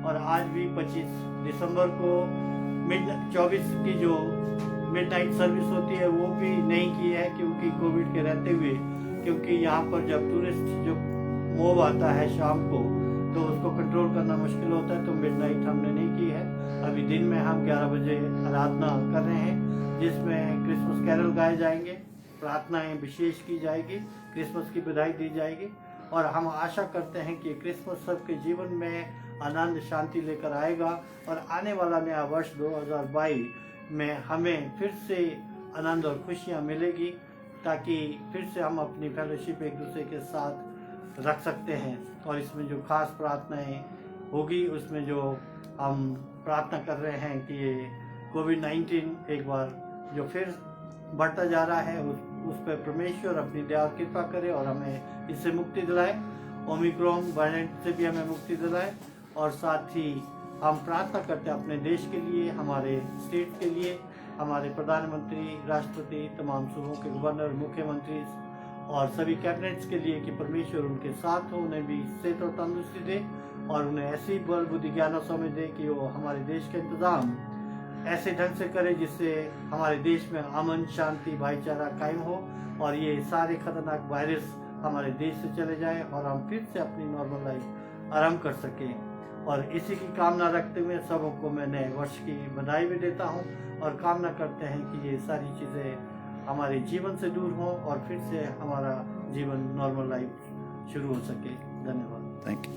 और आज भी 25 दिसंबर को मिड 24 की जो मिडनाइट सर्विस होती है वो भी नहीं की है, क्योंकि कोविड के रहते हुए, क्योंकि यहाँ पर जब टूरिस्ट जो मोब आता है शाम को तो उसको कंट्रोल करना मुश्किल होता है, तो मिडनाइट हमने नहीं की है। अभी दिन में हम 11 बजे आराधना कर रहे हैं, जिसमें क्रिसमस कैरल गाए जाएंगे, प्रार्थनाएं विशेष की जाएगी, क्रिसमस की बधाई दी जाएगी। और हम आशा करते हैं कि क्रिसमस सबके जीवन में आनंद शांति लेकर आएगा और आने वाला नया वर्ष 2022 में हमें फिर से आनंद और खुशियाँ मिलेगी, ताकि फिर से हम अपनी फेलोशिप एक दूसरे के साथ रख सकते हैं। और इसमें जो खास प्रार्थनाएं होगी, उसमें जो हम प्रार्थना कर रहे हैं कि ये कोविड-19 एक बार जो फिर बढ़ता जा रहा है उस पर परमेश्वर अपनी दया और कृपा करे और हमें इससे मुक्ति दिलाए, ओमिक्रॉन वेरिएंट से भी हमें मुक्ति दिलाए। और साथ ही हम प्रार्थना करते हैं अपने देश के लिए, हमारे स्टेट के लिए, हमारे प्रधानमंत्री, राष्ट्रपति, तमाम सूबों के गवर्नर, मुख्यमंत्री और सभी कैबिनेट्स के लिए कि परमेश्वर उनके साथ हो, उन्हें भी सेहत और तंदुरुस्ती दे और उन्हें ऐसी बल बुद्धि ज्ञान और समझ दे कि वो हमारे देश का इंतजाम ऐसे ढंग से करे जिससे हमारे देश में अमन, शांति, भाईचारा कायम हो और ये सारे खतरनाक वायरस हमारे देश से चले जाए और हम फिर से अपनी नॉर्मल लाइफ आरंभ कर सकें। और इसी की कामना रखते हुए सबों को मैं नए वर्ष की बधाई भी देता हूँ और कामना करते हैं कि ये सारी चीज़ें हमारे जीवन से दूर हों और फिर से हमारा जीवन नॉर्मल लाइफ शुरू हो सके। धन्यवाद। Thank you.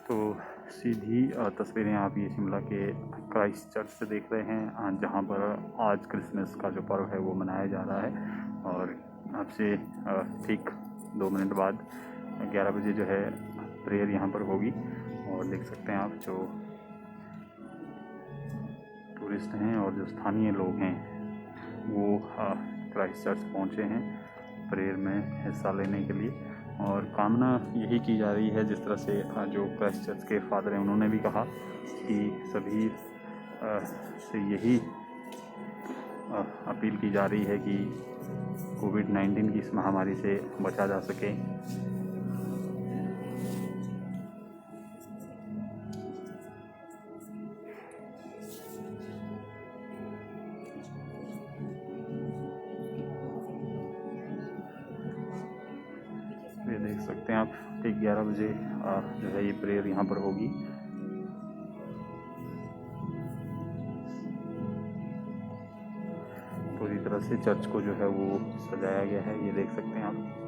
तो सीधी तस्वीरें आप ये शिमला के क्राइस्ट चर्च से देख रहे हैं, जहाँ पर आज क्रिसमस का जो पर्व है वो मनाया जा रहा है। और आपसे ठीक 2 मिनट बाद 11 बजे जो है प्रेयर यहाँ पर होगी। और देख सकते हैं आप जो टूरिस्ट हैं और जो स्थानीय लोग हैं वो क्राइस्ट चर्च पहुँचे हैं प्रेयर में हिस्सा लेने के लिए। और कामना यही की जा रही है, जिस तरह से जो क्राइस्ट चर्च के फादर हैं उन्होंने भी कहा कि सभी से यही अपील की जा रही है कि कोविड-19 की इस महामारी से बचा जा सके। ये देख सकते हैं आप ठीक 11 बजे जो है ये प्रेयर यहाँ पर होगी। पूरी तरह से चर्च को जो है वो सजाया गया है, ये देख सकते हैं आप।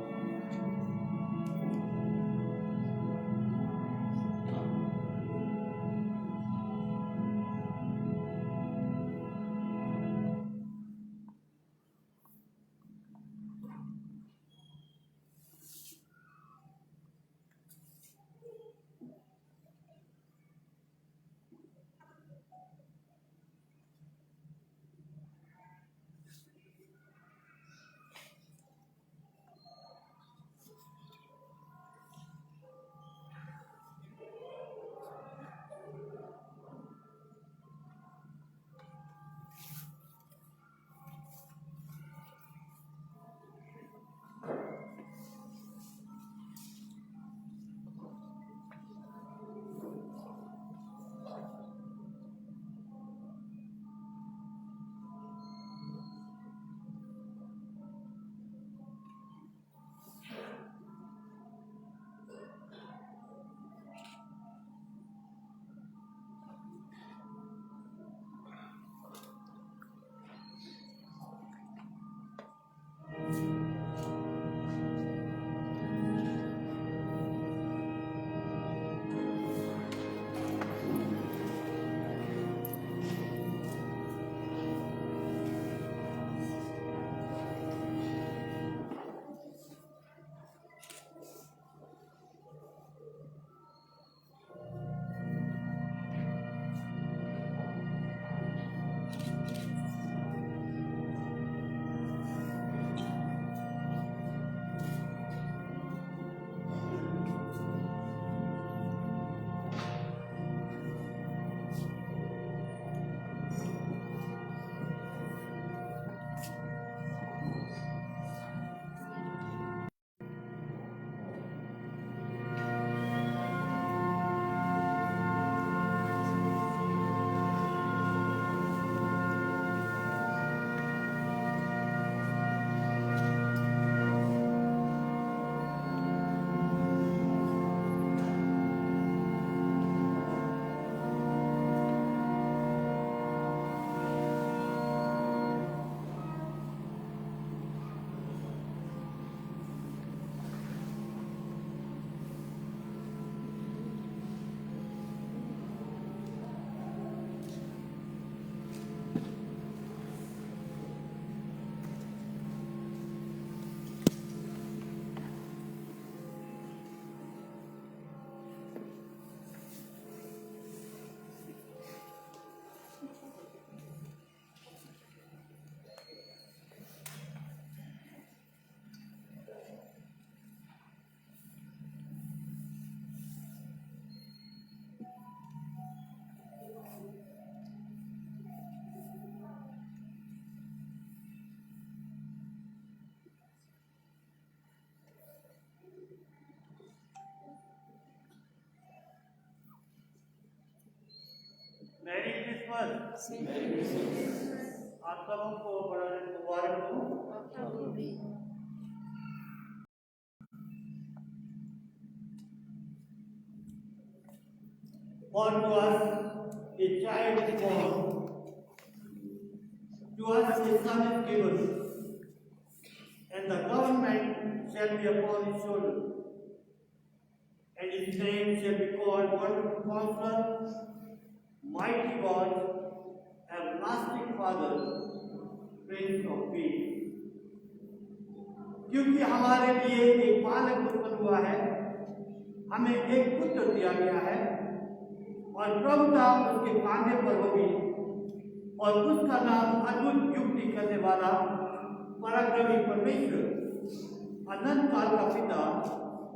Merry Christmas. आप सबों को बड़ा दिन मुबारक हो। For to us a child is born, to us a son is given, and the government shall be upon his shoulder, and his name shall be called Wonderful Counselor, Mighty God, Everlasting Father, Prince of Peace. क्योंकि हमारे लिए एक बालक उत्पन्न हुआ है, हमें एक पुत्र दिया गया है, और प्रभुता उसके कांधे पर होगी, और उसका नाम अद्भुत युक्ति करने वाला, पराक्रमी परमेश्वर, अनंत काल का पिता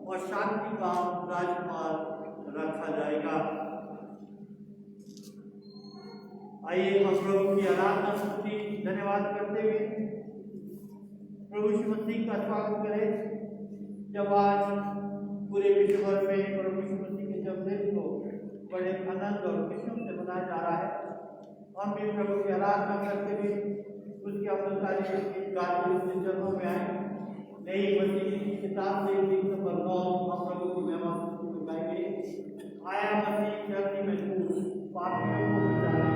और शांति का राजकुमार रखा जाएगा। आइए हम प्रभु की आराधना स्तुति धन्यवाद करते हुए प्रभु यीशु मसीह का स्वागत करें। जब आज पूरे विश्व भर में प्रभु यीशु मसीह के जन्मदिन को बड़े आनंद और खुशियों से मनाया जा रहा है, हम भी प्रभु की आराधना करते हुए उसकी अवतारी के गाते उसके चरणों में आए। नई मसीह की किताब से 3 नंबर 9 हम प्रभु की महिमा स्तुति गाएंगे। आया मसीह धरती में दूर पापियों को बचाने।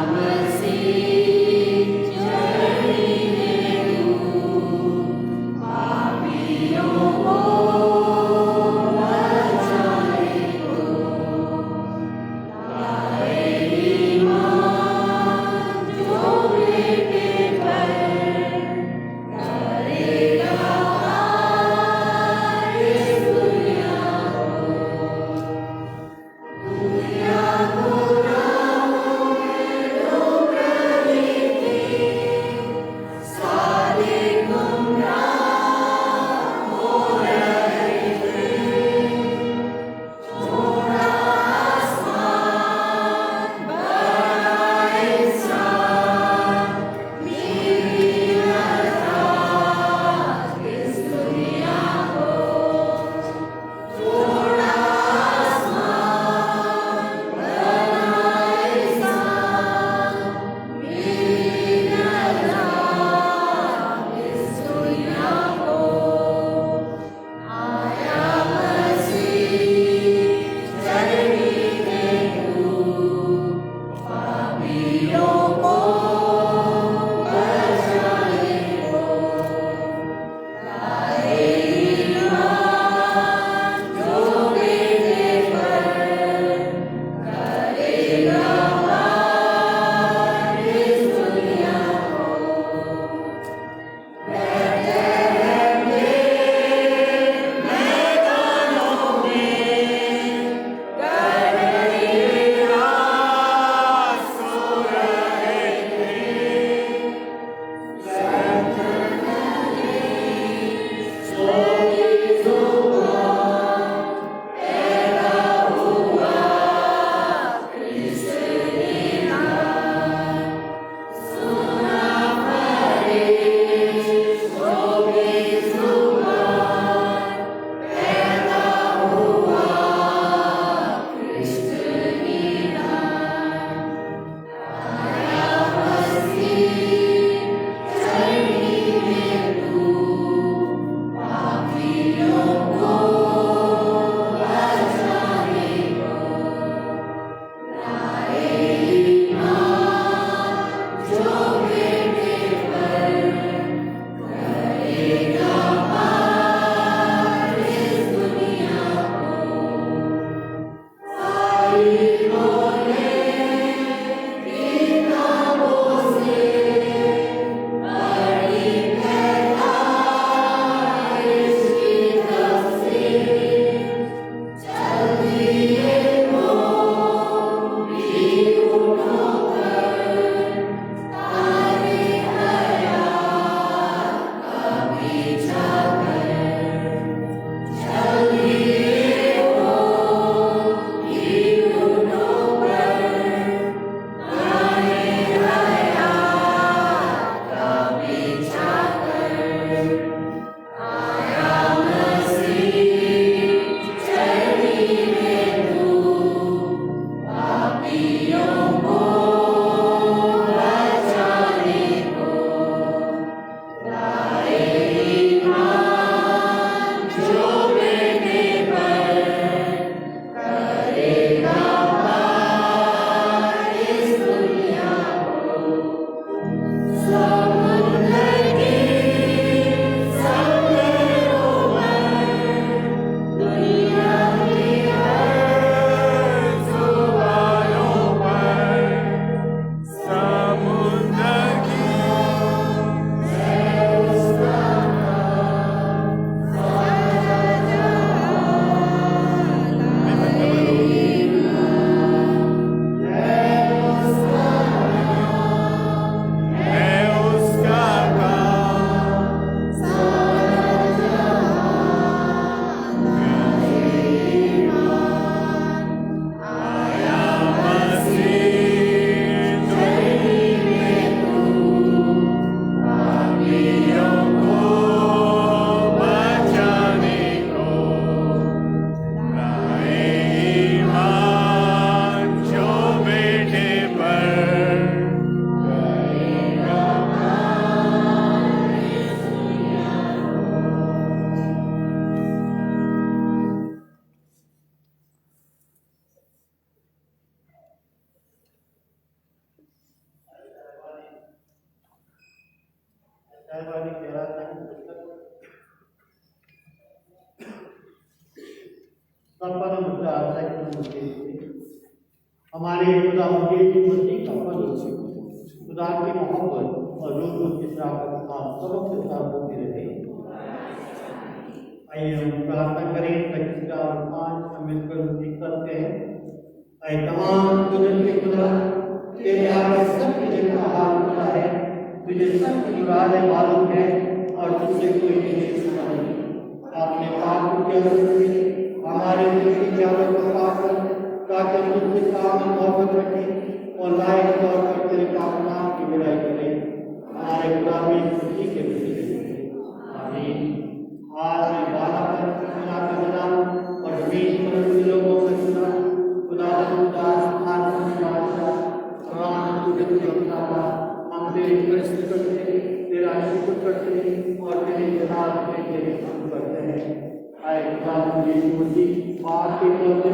Masi, Jai Guru. चेहरा नहीं संपन्न मुद्दा हमारे खुदा मसीह का पद खुदा की मोहब्बत और लोगों की शराफत आप सबों के साथ होती रहे। आइए हम प्रार्थना करें। 25 और 5 हम मिलकर उनकी करते हैं। ऐ तमाम कुदरत के खुदा, तेरे आगे सब कुछ का हाल खुदा है, तुझे सब कुछ मुरादें मालूम है और तुझसे कोई नहीं छुपा नहीं। आपने पाप के अनुसार हमारे दिल की चालों को पाप कर ताकि हम तुझसे सामने मोहब्बत रखें और लायक तौर पर तेरे नाम की बड़ाई करें। हमारे खुदा भी खुशी के लिए आमीन। आज बाला पर खुदा का नाम और 20 करोड़ लोगों का चुना खुदा हम तेरी प्रस्तुत करते हैं, तेरा शुक्र करते हैं और तेरे जनाब में तेरे काम करते हैं। आए खुदा मुझे पाप के तौर पे